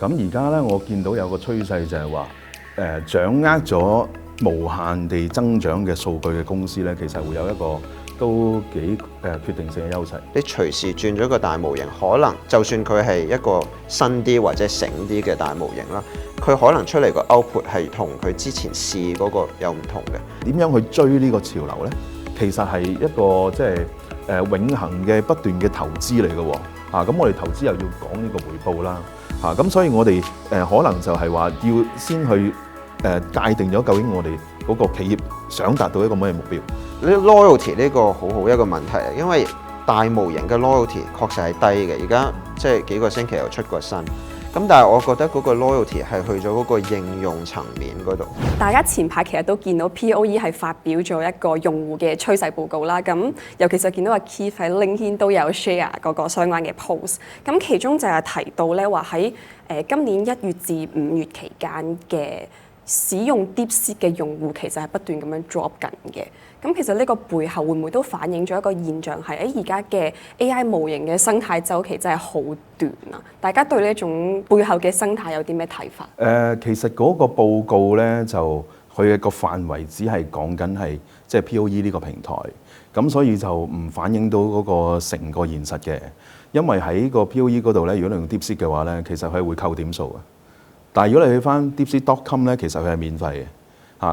咁而家咧，我見到有個趨勢就係話，掌握咗無限地增長嘅數據嘅公司咧，其實會有一個都幾決定性嘅優勢。你隨時轉咗個大模型，可能就算佢係一個新啲或者醒啲嘅大模型啦，佢可能出嚟個 output 係同佢之前試嗰個有唔同嘅。點樣去追呢個潮流咧？其實係一個即係永恆嘅不斷嘅投資嚟嘅喎。咁我哋投資又要講呢個回報啦。咁所以我哋可能就係話要先去界定咗究竟我哋嗰個企業想達到一個乜嘢目標。呢 loyalty 呢個好好一個問題，因為大模型嘅 loyalty 確實係低嘅。而家即係幾個星期又出過新，咁但係我覺得嗰個 loyalty 係去咗嗰個應用層面嗰度。大家前排其實都見到 POE 係發表咗一個用戶嘅趨勢報告啦。咁尤其是見到阿 Keith 喺 LinkedIn 都有 share 嗰個相關嘅 post。咁其中就係提到咧話喺今年1月至5月期間嘅使用 DeepSeek 嘅用戶其實係不斷咁樣 drop 緊嘅。咁其實呢個背後會唔會都反映咗一個現象係而家嘅 AI 模型嘅生態週期真係好短啊？大家對呢種背後嘅生態有啲咩睇法？其實嗰個報告咧就佢嘅個範圍只係講緊係即係 POE 呢個平台，咁所以就唔反映到嗰個成個現實嘅。因為喺個 POE 嗰度咧，如果你用 DeepSeek 嘅話咧，其實佢係會扣點數嘅。但係如果你去翻 DeepSeek.com 咧，其實佢係免費嘅。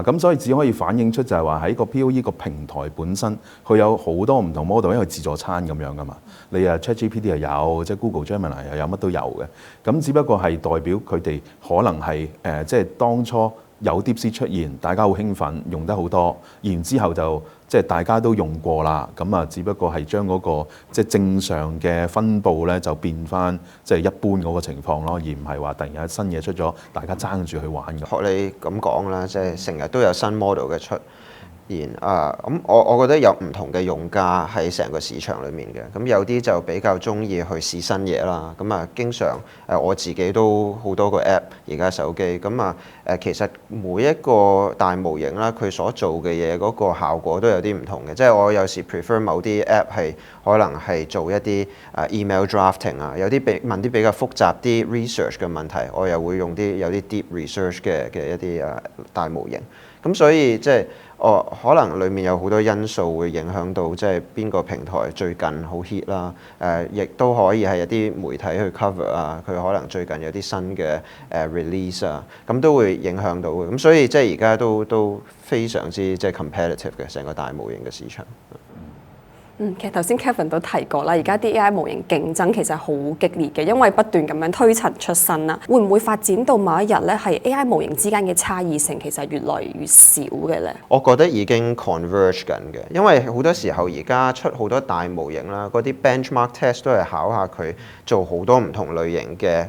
咁所以只可以反映出就係話喺個 POE 個平台本身，佢有好多唔同 model，因為自助餐咁樣噶嘛。你ChatGPT 又有，即係 Google Gemini 又有，乜都有嘅。咁只不過係代表佢哋可能係即係當初有 DeepSeek 出現，大家好興奮，用得好多，然之後就即係大家都用過啦。咁啊，只不過係將嗰個即係正常嘅分佈咧，就變翻即係一般嗰個情況咯，而唔係話突然間新嘢出咗，大家爭住去玩嘅。學你咁講啦，即係成日都有新 model 嘅出現咁我覺得有唔同嘅用家喺成個市場裏面嘅。咁有啲就比較中意去試新嘢啦。咁經常我自己都好多個 app 而家手機。咁其實每一個大模型啦，佢所做嘅嘢嗰個效果都有啲唔同嘅。即係我有時 prefer 某啲 app 係可能係做一啲email drafting 啊，有啲問啲比較複雜啲 research 嘅問題，我又會用啲有啲 deep research 嘅一啲大模型。咁所以即係可能裡面有好多因素會影響到即係邊個平台最近好 hit 啦。亦都可以係一啲媒體去 cover 啊，佢可能最近有啲新嘅release 啊，咁都會影響到嘅。咁所以即係而家都非常之即係 competitive 嘅成個大模型嘅市場。其實頭先 Kevin 都提過啦，而家啲 AI 模型競爭其實好激烈嘅，因為不斷咁樣推陳出新啦。會唔會發展到某一日咧，係 AI 模型之間嘅差異性其實越來越少嘅咧？我覺得已經 converge 緊嘅，因為好多時候而家出好多大模型啦，嗰啲 benchmark test 都係考下佢做好多唔同類型嘅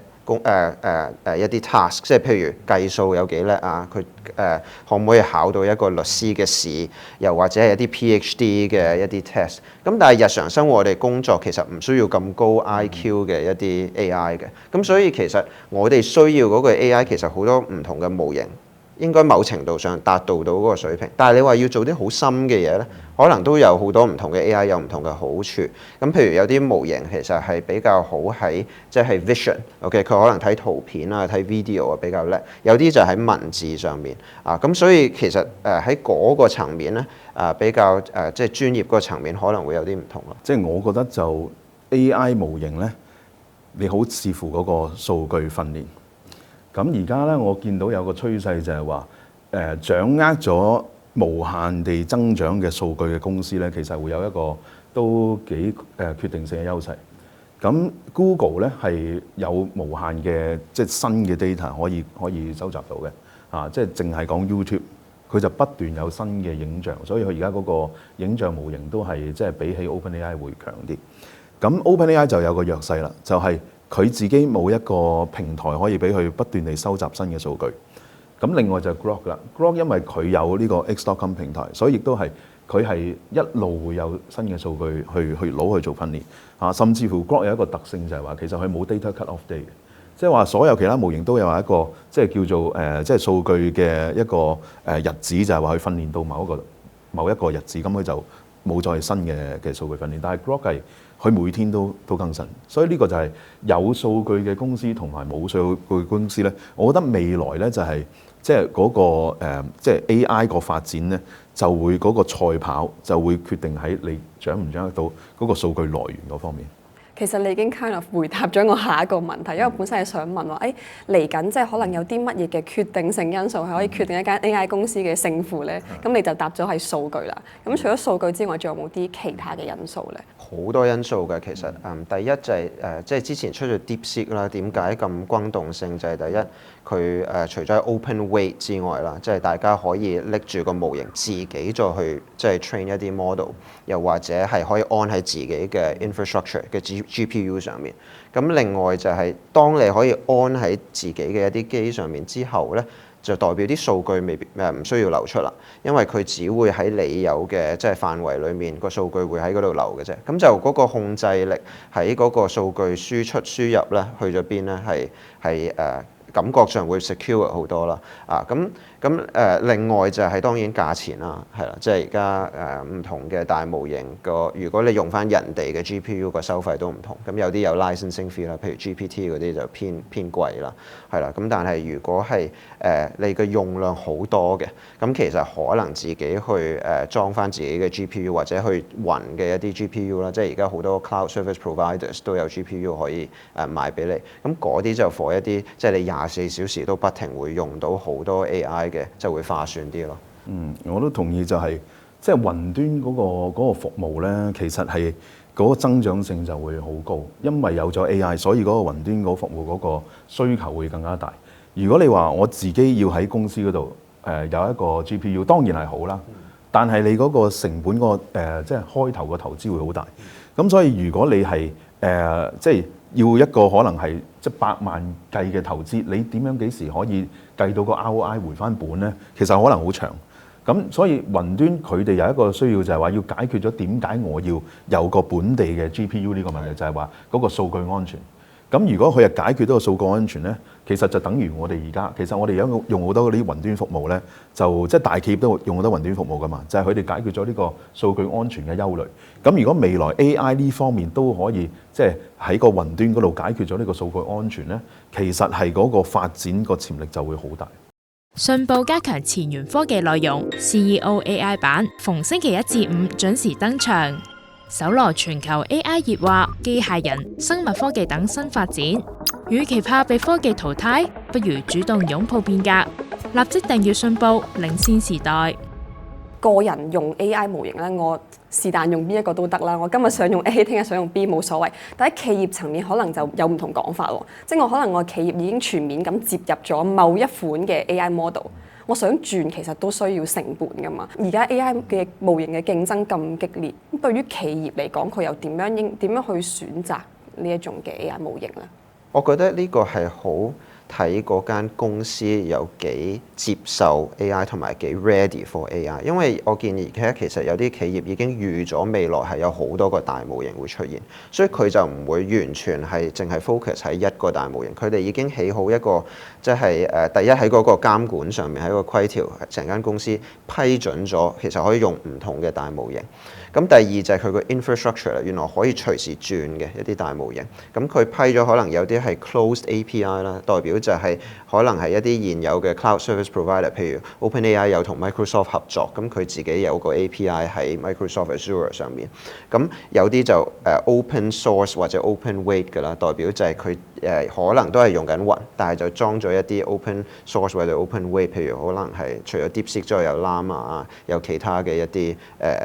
一啲 task， 即係譬如計數有幾叻啊，佢可唔可以考到一個律師嘅試，又或者係一啲 PhD 嘅一啲 test。咁但係日常生活我哋工作其實唔需要咁高 IQ 嘅一啲 AI 嘅，咁所以其實我哋需要嗰個 AI 其實好多唔同嘅模型，應該某程度上達到嗰個水平。但係你話要做啲好深嘅嘢咧，可能都有好多唔同嘅 AI 有唔同嘅好處。咁譬如有啲模型其實係比較好喺即係 vision，OK， 佢可能睇圖片啊、睇 video 啊比較叻。有啲就喺文字上面咁所以其實喺嗰個層面咧比較即係專業嗰個層面可能會有啲唔同咯。即係我覺得就 AI 模型咧，你好視乎嗰個數據訓練。咁而家咧，我見到有個趨勢就係話，掌握咗無限地增長嘅數據嘅公司咧，其實會有一個都幾決定性嘅優勢。咁 Google 咧係有無限嘅即係新嘅 data 可以收集到嘅，即係淨係講 YouTube，佢就不斷有新嘅影像，所以佢而家嗰個影像模型都係即係比起 OpenAI 會強啲。咁 OpenAI 就有個弱勢啦，就係佢自己冇一個平台可以俾佢不斷地收集新嘅數據。咁另外就係 Grok 啦 ，Grok 因為佢有呢個 X.com 平台，所以亦都係佢係一路會有新嘅數據去攞去做訓練。甚至乎 Grok 有一個特性就係話，其實佢冇 data cut off day 嘅，即係話所有其他模型都有一個即係叫做即係數據嘅一個日子，就係話佢訓練到某一個日子，咁佢就冇再新嘅數據訓練，但係 Grok 係佢每天都更新，所以呢個就係有數據嘅公司同埋冇數據嘅公司咧，我覺得未來咧就係即係嗰個即係 AI 個發展咧，就會嗰個賽跑就會決定喺你掌唔掌握到嗰個數據來源嗰方面。其實你已經 kind of 回答咗我下一個問題，因為我本身係想問話，嚟緊即係可能有啲乜嘢嘅決定性因素係可以決定一間 AI 公司嘅勝負咧？咁你就答咗係數據啦。咁除咗數據之外，仲有冇啲其他嘅因素咧？好多因素嘅其實，第一就係即係之前出咗 DeepSeek 啦，點解咁轟動性？就係第一，佢除咗 open weight 之外啦，即係大家可以拎住個模型自己再去即係 train 一啲 model，又或者係可以安喺自己嘅 infrastructure 嘅 GPU 上面。咁另外就係當你可以安喺自己嘅一啲機上面之後咧，就代表啲數據未必唔需要流出啦，因為佢只會喺你有嘅即係範圍裡面，個數據會喺嗰度流嘅啫。咁就嗰個控制力喺嗰個數據輸出輸入咧去咗邊咧，係感覺上會 secure 好多啦。另外就係當然價錢啦，係啦，即係而家唔同嘅大模型個，如果你用翻人哋嘅 GPU 個收費都唔同，咁有啲有 licensing fee 啦，譬如 GPT 嗰啲就偏貴啦，係啦。咁但係如果係你嘅用量好多嘅，咁其實可能自己去裝翻自己嘅 GPU 或者去雲嘅一啲 GPU 啦，即係而家好多 cloud service providers 都有 GPU 可以賣俾你，咁嗰啲就 for 一啲即係你24小時都不停會用到好多 AI 嘅，就會划算啲咯。我都同意就係即係雲端嗰個服務咧，其實係嗰個增長性就會好高，因為有咗 AI，所以嗰個雲端嗰個服務嗰個需求會更加大。如果你話我自己要喺公司嗰度有一個 GPU， 當然係好啦，但係你嗰個成本個即係開頭個投資會好大。咁所以如果你係即係要一個可能係即係百萬計嘅投資，你點樣幾時可以計到個 ROI 回翻本咧？其實可能好長。咁所以雲端佢哋有一個需要就係話要解決咗點解我要有個本地嘅 GPU 呢個問題，就係話嗰個數據安全。咁如果佢係解決到個數據安全咧，其實就等於我哋而家，其實我哋用好多嗰啲雲端服務咧，就即係大企業都用好多雲端服務噶嘛，就係佢哋解決咗呢個數據安全嘅憂慮。咁如果未來 AI 呢方面都可以即係喺個雲端嗰度解決咗呢個數據安全咧，其實係嗰個發展個潛力就會好大。信報加強前沿科技內容 CEO AI 版，逢星期一至五準時登場。搜羅全球 AI 熱話、機械人、生物科技等新發展，與其怕被科技淘汰，不如主動擁抱變革。立即訂閱信報，領先時代。個人用 AI 模型咧，我是但用邊一個都得啦。我今日想用 A， 聽日想用 B 冇所謂。但喺企業層面可能就有唔同講法喎。即係我可能我企業已經全面咁接入咗某一款嘅 AI model，我想轉其實都需要成本㗎嘛。而家 AI 嘅模型嘅競爭咁激烈，咁對於企業嚟講，佢又點樣去選擇呢一種嘅 AI 模型咧？我覺得呢個係好睇嗰間公司有幾接受 AI 同埋幾 ready for AI， 因為我見而家其實有啲企業已經預咗未來係有好多個大模型會出現，所以佢就唔會完全係淨係 focus 喺一個大模型，佢哋已經起好一個即係第一喺嗰個監管上面喺個規條，成間公司批准咗，其實可以用唔同嘅大模型。咁第二就係佢個 infrastructure 啦，原來可以隨時轉嘅一啲大模型。咁佢批咗可能有啲係 closed API 啦，代表就係可能係一啲現有嘅 cloud service provider，譬如 OpenAI 有同 Microsoft 合作，咁佢自己有個 API 喺 Microsoft Azure 上面。咁有啲就open source 或者 open weight 㗎啦，代表就係佢可能都係用緊雲，但係就裝咗一啲 open source 或者 open weight，譬如可能係除咗 DeepSeek 之外有 Llama 啊，有其他嘅一啲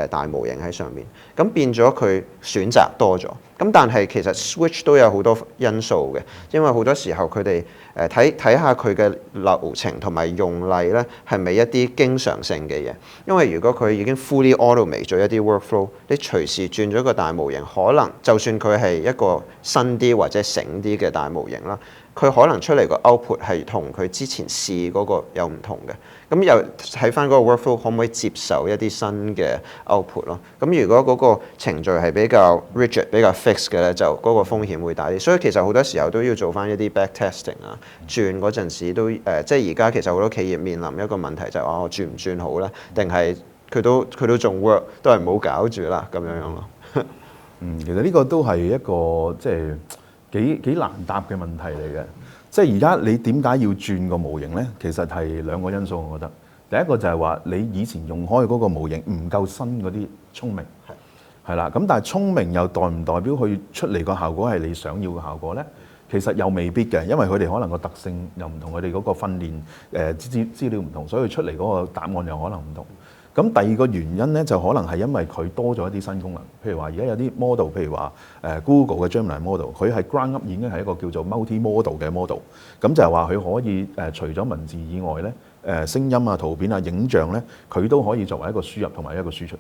大模型喺上面，咁變咗佢選擇多咗。咁但係其實 Switch 都有好多因素嘅，因為好多時候佢哋睇下佢嘅流程同埋用例咧，係咪一啲經常性嘅嘢？因為如果佢已經 fully automate 咗一啲 workflow， 你隨時轉咗個大模型，可能就算佢係一個新啲或者醒啲嘅大模型啦，佢可能出嚟個 output 係同佢之前試嗰個有唔同嘅。咁又睇翻嗰個 workflow 可唔可以接受一啲新嘅 output 咯？咁如果嗰個程序係比較 rigid、比較 fixed 嘅咧，就嗰個風險會大啲。所以其實好多時候都要做翻一啲 back testing 啊，轉嗰陣時都即係而家其實好多企業面臨一個問題就係話我轉唔轉好咧，定係佢都仲 work，都係唔好搞住啦咁樣咯。其實呢個都係一個即係幾難答嘅問題嚟嘅。即係而家你點解要轉個模型咧？其實係兩個因素，我覺得。第一個就係話你以前用開嗰個模型唔夠新嗰啲聰明，係啦。咁但係聰明又代唔代表佢出嚟個效果係你想要嘅效果咧？其實又未必嘅，因為佢哋可能個特性又唔同，佢哋嗰個訓練資料唔同，所以出嚟嗰個答案又可能唔同。咁第二個原因咧，就可能係因為佢多咗一啲新功能，譬如話而家有啲 model， 譬如話Google 嘅 Gemini model， 佢係 ground up 已經係一個叫做 multi-model 嘅 model， 咁就係話佢可以除咗文字以外咧，聲音啊、圖片啊、影像咧，佢都可以作為一個輸入同埋一個輸出。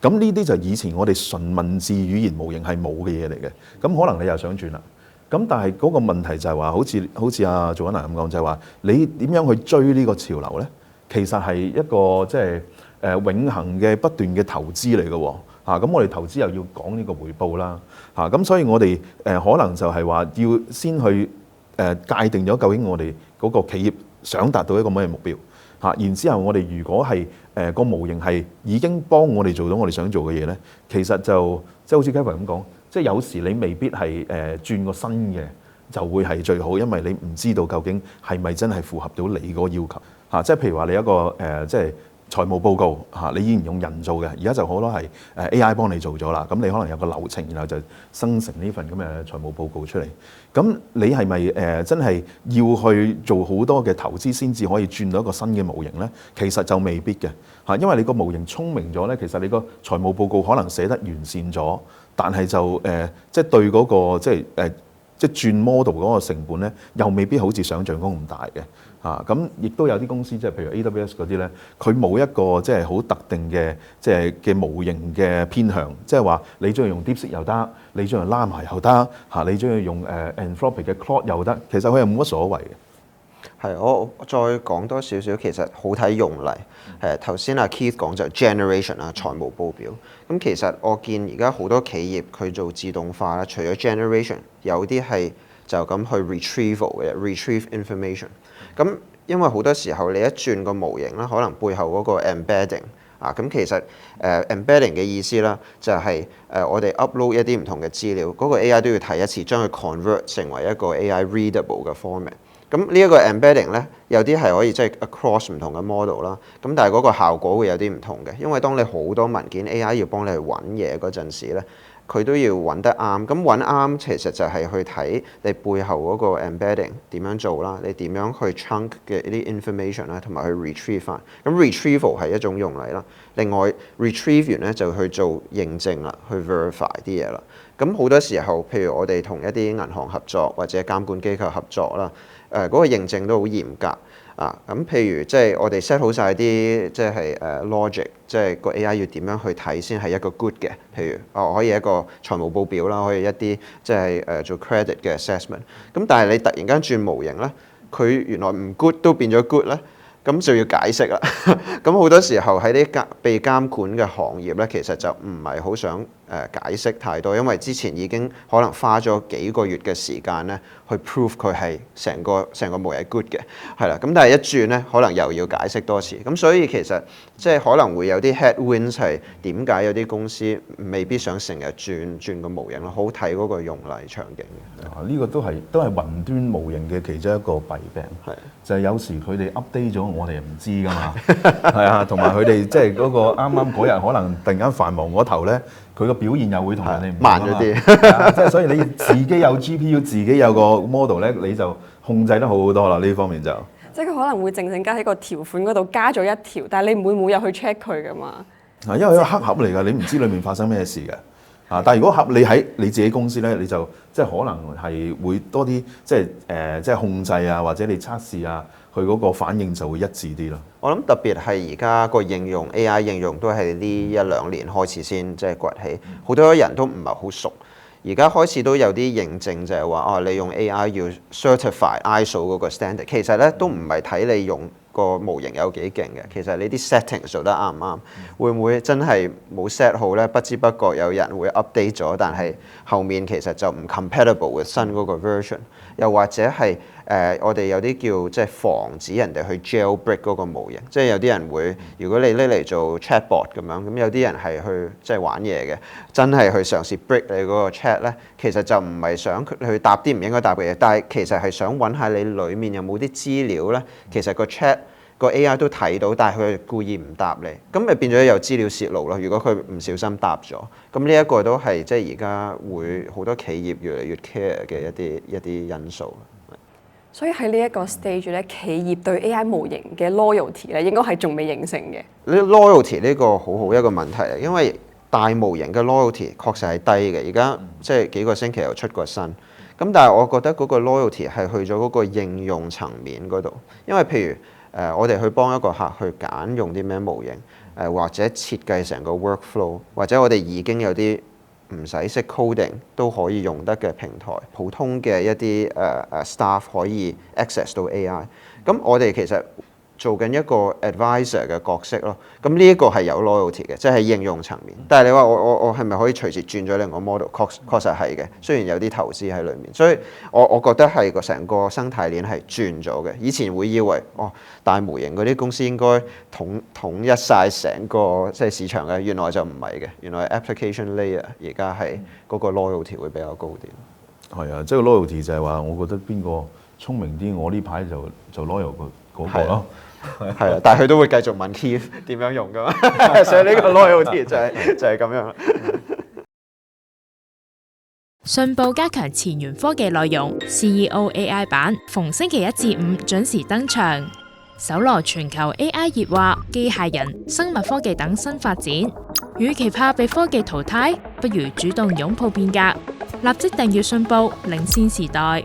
咁呢啲就以前我哋純文字語言模型係冇嘅嘢嚟嘅，咁可能你又想轉啦。咁但係嗰個問題就係話，好似阿做緊嗱咁講，就係話你點樣去追呢個潮流咧？其實係一個即係永恆嘅不斷嘅投資嚟嘅喎。咁我哋投資又要講呢個回報啦。咁所以我哋可能就係話要先去界定咗究竟我哋嗰個企業想達到一個咩目標。然之後我哋如果係個模型係已經幫我哋做到我哋想做嘅嘢咧，其實就即係好似 Kevin 咁講。即係有時你未必係轉個新嘅就會係最好，因為你唔知道究竟係咪真係符合到你嗰個要求。即係譬如話你一個即係財務報告你依然用人做嘅，而家就好多係AI 幫你做咗啦。咁你可能有個流程，然後就生成呢份咁嘅財務報告出嚟。咁你係咪真係要去做好多嘅投資先至可以轉到一個新嘅模型咧？其實就未必嘅因為你個模型聰明咗咧，其實你個財務報告可能寫得完善咗。但係就即係對嗰個即係轉 model 嗰個成本咧，又未必好似想像中咁大嘅咁亦都有啲公司即係譬如 AWS 嗰啲咧，佢冇一個即係好特定嘅即係嘅模型嘅偏向，即係話你中意用 DeepSeek 又得，你中意拉埋又得你中意用Anthropic 嘅 Claude 又得，其實佢係冇乜所謂嘅。係，我再講多少少，其實好睇用例。頭先阿 Keith 講就 generation 啦，財務報表。咁其實我見而家好多企業佢做自動化啦，除咗 generation，有啲係就咁去 retrieval 嘅 retrieve information。咁因為好多時候你一轉個模型啦，可能背後嗰個 embedding 咁其實embedding 嘅意思啦，就係我哋 upload 一啲唔同嘅資料，嗰個 AI 都要睇一次，將佢 convert 成為一個 AI readable 嘅 format。咁呢一個 embedding 咧，有啲係可以即係 across 唔同嘅 model 啦。咁但係嗰個效果會有啲唔同嘅，因為當你好多文件 AI 要幫你去揾嘢嗰陣時咧，佢都要揾得啱。咁揾啱其實就係去睇你背後嗰個 embedding 點樣做啦，你點樣去 chunk 嘅一啲 information 啦，同埋去 retrieve 翻。咁 retrieval 係一種用例啦。另外 retrieve 完咧就去做認證啦，去 verify 啲嘢啦。咁好多時候，譬如我哋同一啲銀行合作或者監管機構合作啦。嗰個認證都好嚴格咁譬如即係我哋 set 好晒啲即係logic，即係個 AI 要點樣去睇先係一個 good 嘅。譬如可以一個財務報表啦，可以一啲即係做 credit 嘅 assessment。咁但係你突然間轉模型咧，佢原來唔 good 都變咗 good 咧，咁就要解釋啦。咁好多時候喺啲被監管嘅行業咧，其實就唔係好想解釋太多，因為之前已經可能花咗幾個月嘅時間咧，去 prove 佢係成個模型係 good 嘅，係啦。咁但係一轉咧，可能又要解釋多次。咁所以其實即係可能會有啲 headwinds 係點解有啲公司未必想成日轉個模型咯，好睇嗰個用例場景嘅。呢個都係雲端模型嘅其中一個弊病，就係有時佢哋 update 咗，我哋又唔知㗎嘛，係啊，同埋佢哋即係嗰個啱啱嗰日可能突然間繁忙嗰頭咧。佢個表現又會同人哋唔同慢咗啲，即係所以你自己有 GPU， 自己有個 model 咧，你就控制得好好多啦。呢方面就即係佢可能會靜靜加喺個條款嗰度加咗一條，但係你唔會每日去 check 佢噶嘛。因為係一個黑盒嚟㗎，你唔知裡面發生咩事嘅。但係如果盒你喺你自己公司咧，你就即係可能係會多啲即係控制啊，或者你測試啊，佢嗰個反應就會一致啲咯。我諗特別係而家個應用 AI 應用都係呢一兩年開始先即係崛起，好多人都唔係好熟。而家開始都有啲認證就係話你用 AI 要 certify ISO 嗰個 standard， 其實咧都唔係睇你用個模型有幾勁嘅，其實你啲 setting 做得啱唔啱，會唔會真係冇 set 好咧？不知不覺有人會 update 咗，但係後面其實就唔 compatible with 新嗰個 version， 又或者係我哋有啲叫即係防止人哋去 jailbreak 嗰個模型，即係有啲人會，如果你拎嚟做 chatbot 咁樣，咁有啲人係去即係玩嘢嘅，真係去嘗試 break 你嗰個 chat 咧，其實就唔係想佢去答啲唔應該答嘅嘢，但係其實係想揾下你裡面有冇啲資料咧，其實個 chat個 AI 都睇到，但係佢故意唔答你，咁咪變咗有資料泄露咯。如果佢唔小心答咗，咁呢一個都係即係而家會好多企業越嚟越 care 嘅一啲因素。所以喺呢一個 stage 咧，企業對 AI 模型嘅 loyalty 咧，應該係仲未形成嘅。呢 loyalty 呢個好好一個問題啊，因為大模型嘅 loyalty 確實係低嘅。而家即係幾個星期又出過新，咁但係我覺得嗰個 loyalty 係去咗嗰個應用層面嗰度，因為譬如我哋去幫一個客去揀用啲咩模型，或者設計成個 workflow， 或者我哋已經有啲唔使識 coding 都可以用得嘅平台，普通嘅一啲staff 可以 access 到 AI。咁我哋其實做緊一個 advisor 嘅角色咯。咁呢一個係有 loyalty 嘅，即係應用層面。但係你話我係咪可以隨時轉咗另個 model？確實係嘅，雖然有啲投資喺裏面。所以我覺得係個成個生態鏈係轉咗嘅。以前會以為大模型嗰啲公司應該統一晒成個即係市場嘅，原來就唔係嘅。原來 application layer 而家係嗰個 loyalty 會比較高啲。係啊，即係 loyalty 就係話，我覺得邊個聰明啲，我呢排就 loyal 嗰個咯。係啊，但係佢都會繼續問 Keith 點樣用㗎嘛，所以呢個 loyalty 就係咁樣。信報加強前沿科技內容 CEO AI 版，逢星期一至五準時登場，搜羅全球 AI 熱話、機械人、生物科技等新發展。與其怕被科技淘汰，不如主動擁抱變革。立即訂閱信報，領先時代。